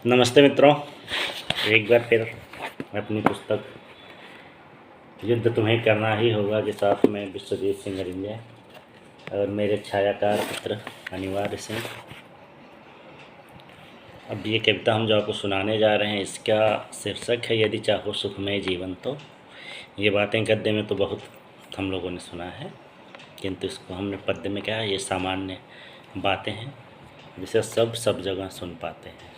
नमस्ते मित्रों। एक बार फिर अपनी पुस्तक युद्ध तुम्हें करना ही होगा के साथ में विश्वजीत सिंह अरिंजय और मेरे छायाकार पुत्र अनिवार्य सिंह। अब ये कविता हम जो आपको सुनाने जा रहे हैं इसका शीर्षक है यदि चाहो सुखमय जीवन। तो ये बातें गद्य में तो बहुत हम लोगों ने सुना है, किंतु इसको हमने पद्य में क्या है, ये सामान्य बातें हैं जिसे सब जगह सुन पाते हैं।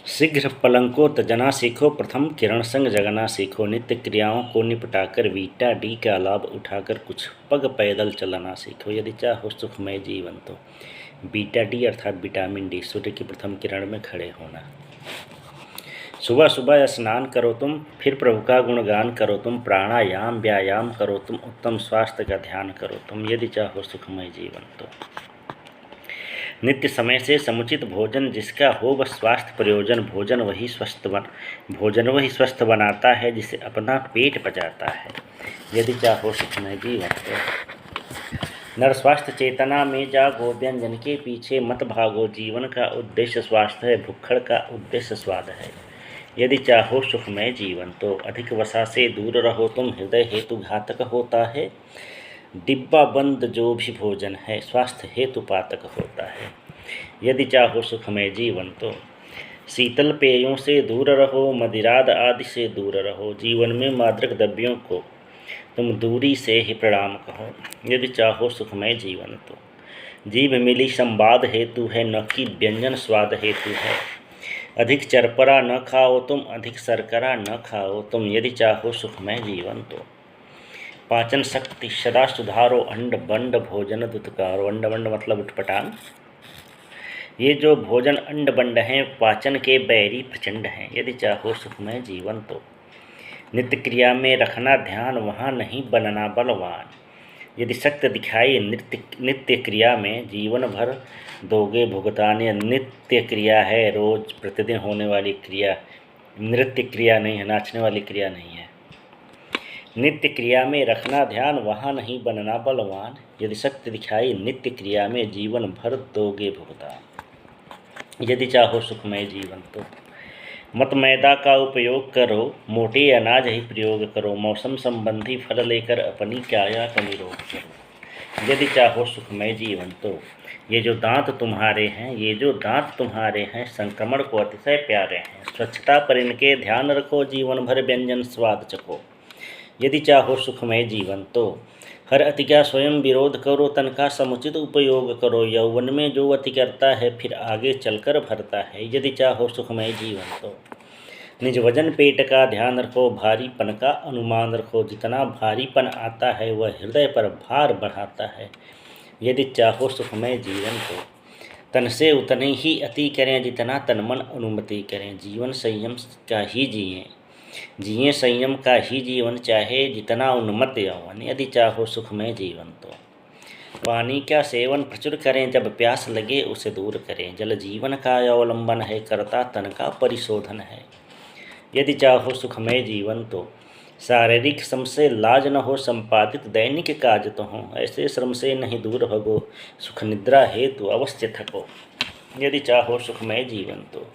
शीघ्र पलंकों तना सीखो, प्रथम किरण संग जगना सीखो, नित्य क्रियाओं को निपटाकर बीटा डी का लाभ उठाकर कुछ पग पैदल चलना सीखो। यदि चाहो सुखमय जीवन तो बीटा डी अर्थात विटामिन डी, सूर्य की प्रथम किरण में खड़े होना। सुबह सुबह स्नान करो तुम, फिर प्रभु का गुणगान करो तुम, प्राणायाम व्यायाम करो तुम, उत्तम स्वास्थ्य का ध्यान करो तुम। यदि चाहो सुखमय जीवन तो नित्य समय से समुचित भोजन जिसका हो वह स्वास्थ्य प्रयोजन, भोजन वही स्वस्थ बनाता है जिसे अपना पेट पचाता है। यदि चाहो सुखमय जीवन तो नर स्वास्थ्य चेतना में जागो, व्यंजन के पीछे मत भागो, जीवन का उद्देश्य स्वास्थ्य है, भुक्खड़ का उद्देश्य स्वाद है। यदि चाहो सुखमय जीवन तो अधिक वसा से दूर रहो तुम, हृदय हेतु घातक होता है, डिब्बा बंद जो भी भोजन है स्वास्थ्य हेतु पातक होता है। यदि चाहो सुखमय जीवन तो शीतल पेयों से दूर रहो, मदिराद आदि से दूर रहो, जीवन में मादक द्रव्यों को तुम दूरी से ही प्रणाम कहो। यदि चाहो सुखमय जीवन तो जीभ मिली संवाद हेतु है, न कि व्यंजन स्वाद हेतु है, अधिक चरपरा न खाओ तुम, अधिक शर्करा न खाओ तुम। यदि चाहो सुखमय जीवन तो पाचन शक्ति सदा सुधारो, अंड बंड भोजन दुत्कारो। अंड बंड मतलब उठपटांग। ये जो भोजन अंड बंड हैं पाचन के बैरी प्रचंड हैं। यदि चाहो सुखमय जीवन तो नित्य क्रिया में रखना ध्यान, वहाँ नहीं बनना बलवान। यदि शक्त दिखाई नित्य क्रिया में, जीवन भर दोगे भुगतान। यह नित्य क्रिया है, रोज प्रतिदिन होने वाली क्रिया, नृत्य क्रिया नहीं है, नाचने वाली क्रिया नहीं है। नित्य क्रिया में रखना ध्यान, वहाँ नहीं बनना बलवान। यदि शक्ति दिखाई नित्य क्रिया में, जीवन भर दोगे भुगतान। यदि चाहो सुखमय जीवन तो मत मैदा का उपयोग करो, मोटे अनाज ही प्रयोग करो, मौसम संबंधी फल लेकर अपनी काया का निरोग करो। यदि चाहो सुखमय जीवन तो ये जो दांत तुम्हारे हैं संक्रमण को अतिशय प्यारे हैं, स्वच्छता पर इनके ध्यान रखो, जीवन भर व्यंजन स्वाद चखो। यदि चाहो सुखमय जीवन तो हर अति का स्वयं विरोध करो, तन का समुचित उपयोग करो, यौवन में जो अति करता है फिर आगे चलकर भरता है। यदि चाहो सुखमय जीवन तो निज वजन पेट का ध्यान रखो, भारीपन का अनुमान रखो, जितना भारीपन आता है वह हृदय पर भार बढ़ाता है। यदि चाहो सुखमय जीवन तो तन से उतने ही अति करें जितना तन मन अनुमति करें, जीवन संयम का ही जिए संयम का ही जीवन, चाहे जितना उन्मत्त यौवन। यदि चाहो सुखमय जीवन तो पानी का सेवन प्रचुर करें, जब प्यास लगे उसे दूर करें, जल जीवन का अवलंबन है, करता तन का परिशोधन है। यदि चाहो सुखमय जीवन तो शारीरिक श्रम से लाज न हो, संपादित दैनिक काज तो हों, ऐसे श्रम से नहीं दूर भगो, सुख निद्रा हेतु अवश्य थको। यदि चाहो सुखमय जीवन तो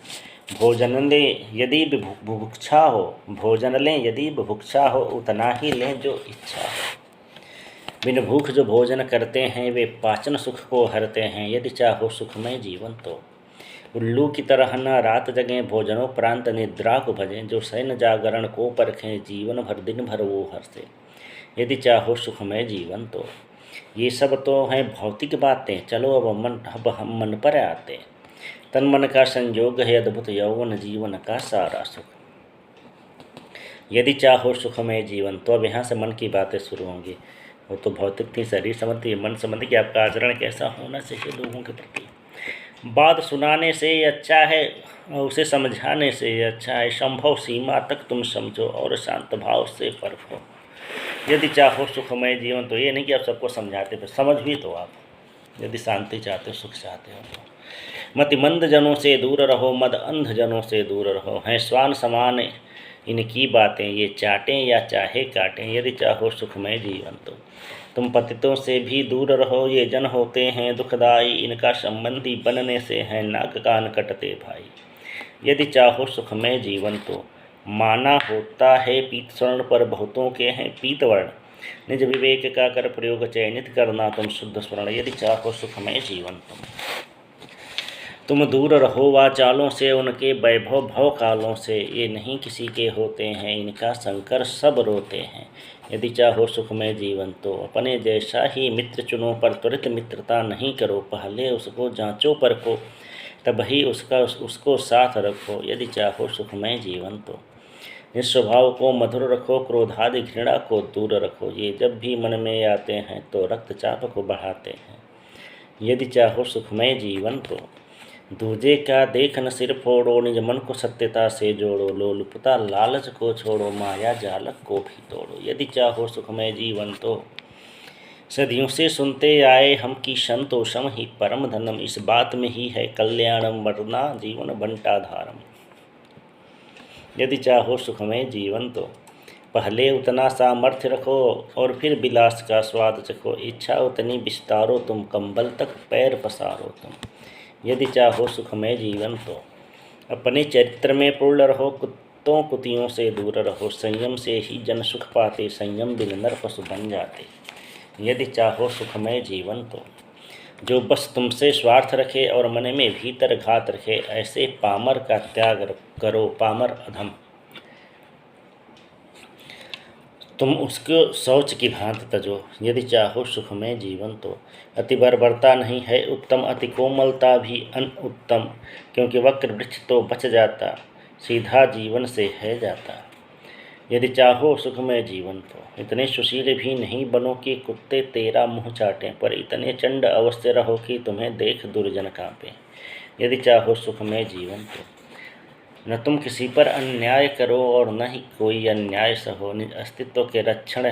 भोजन लें यदि बुभुक्षा हो, भोजन लें यदि बुभुक्षा हो, उतना ही लें जो इच्छा हो। बिन भूख जो भोजन करते हैं वे पाचन सुख को हरते हैं। यदि चाहो सुखमय जीवन तो उल्लू की तरह न रात जगें, भोजनोपरांत निद्रा को भजें, जो शयन जागरण को परखें, जीवन भर दिन भर वो हरसे। यदि चाहो सुखमय जीवन तो ये सब तो हैं भौतिक बातें, चलो अब हम मन पर आते। तन मन का संयोग है अद्भुत यौवन, जीवन का सारा सुख। यदि चाहो सुखमय जीवन तो अब यहाँ से मन की बातें शुरू होंगी। वो तो भौतिक थी, शरीर संबंधी, मन संबंधी कि आपका आचरण कैसा होना चाहिए लोगों के प्रति। बात सुनाने से अच्छा है, उसे समझाने से अच्छा है, संभव सीमा तक तुम समझो और शांत भाव से परखो। यदि चाहो सुखमय जीवन तो ये नहीं कि आप सबको समझाते फिर समझ भी तो आप, यदि शांति चाहते हो सुख चाहते हो तो मतिमंद जनों से दूर रहो, मद अंध जनों से दूर रहो, हैं स्वान समान इनकी बातें, ये चाटें या चाहे काटें। यदि चाहो सुखमय जीवन तो तुम पतितों से भी दूर रहो, ये जन होते हैं दुखदाई, इनका संबंधी बनने से है नाक कान कटते भाई। यदि चाहो सुखमय जीवन तो माना होता है पीत स्वर्ण पर, बहुतों के हैं पीत वर्ण। निज विवेक का कर प्रयोग चयनित करना तुम शुद्ध स्वर्ण। यदि चाहो सुखमय जीवन तुम दूर रहो वाचालों से, उनके वैभव भव कालों से, ये नहीं किसी के होते हैं, इनका शंकर सब रोते हैं। यदि चाहो सुखमय जीवन तो अपने जैसा ही मित्र चुनो, पर त्वरित मित्रता नहीं करो, पहले उसको जांचो परखो, तब ही उसको साथ रखो। यदि चाहो सुखमय जीवन तो इस स्वभाव को मधुर रखो, क्रोधादि घृणा को दूर रखो, ये जब भी मन में आते हैं तो रक्तचाप को बढ़ाते हैं। यदि चाहो सुखमय जीवन तो दूजे का देख न सिर फोड़ो, निज मन को सत्यता से जोड़ो, लोलुपता लालच को छोड़ो, माया जालक को भी तोड़ो। यदि चाहो सुखमय जीवन तो सदियों से सुनते आए हम कि संतोषम ही परम धनम, इस बात में ही है कल्याणम, वरना जीवन बंटाधारम। यदि चाहो सुखमय जीवन तो पहले उतना सामर्थ्य रखो और फिर विलास का स्वाद चखो, इच्छा उतनी विस्तारो तुम, कंबल तक पैर पसारो तुम। यदि चाहो सुखमय जीवन तो अपने चरित्र में पूर्ण रहो, कुत्तों कुतियों से दूर रहो, संयम से ही जन सुख पाते, संयम बिन नर पशु बन जाते। यदि चाहो सुखमय जीवन तो जो बस तुमसे स्वार्थ रखे और मन में भीतर घात रखे, ऐसे पामर का त्याग करो, पामर अधम तुम उसको शौच की भांति तजो। यदि चाहो सुखमय जीवन तो अति बर्बरता नहीं है उत्तम, अति कोमलता भी अनुत्तम, क्योंकि वक्र वृक्ष तो बच जाता, सीधा जीवन से है जाता। यदि चाहो सुखमय जीवन तो इतने सुशील भी नहीं बनो कि कुत्ते तेरा मुँह चाटें, पर इतने चंड अवश्य रहो कि तुम्हें देख दुर्जन कांपे। यदि चाहो सुखमय जीवन तो न तुम किसी पर अन्याय करो और न ही कोई अन्याय सहो, निज अस्तित्व के रक्षण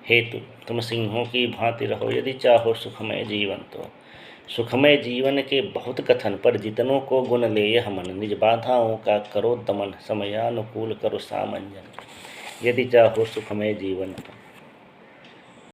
हेतु तुम सिंहों की भांति रहो। यदि चाहो सुखमय जीवन तो सुखमय जीवन के बहुत कथन, पर जितनों को गुण ले यह मन, निज बाधाओं का करो दमन, समयानुकूल करो सामंजन। यदि चाहो सुखमय जीवन तो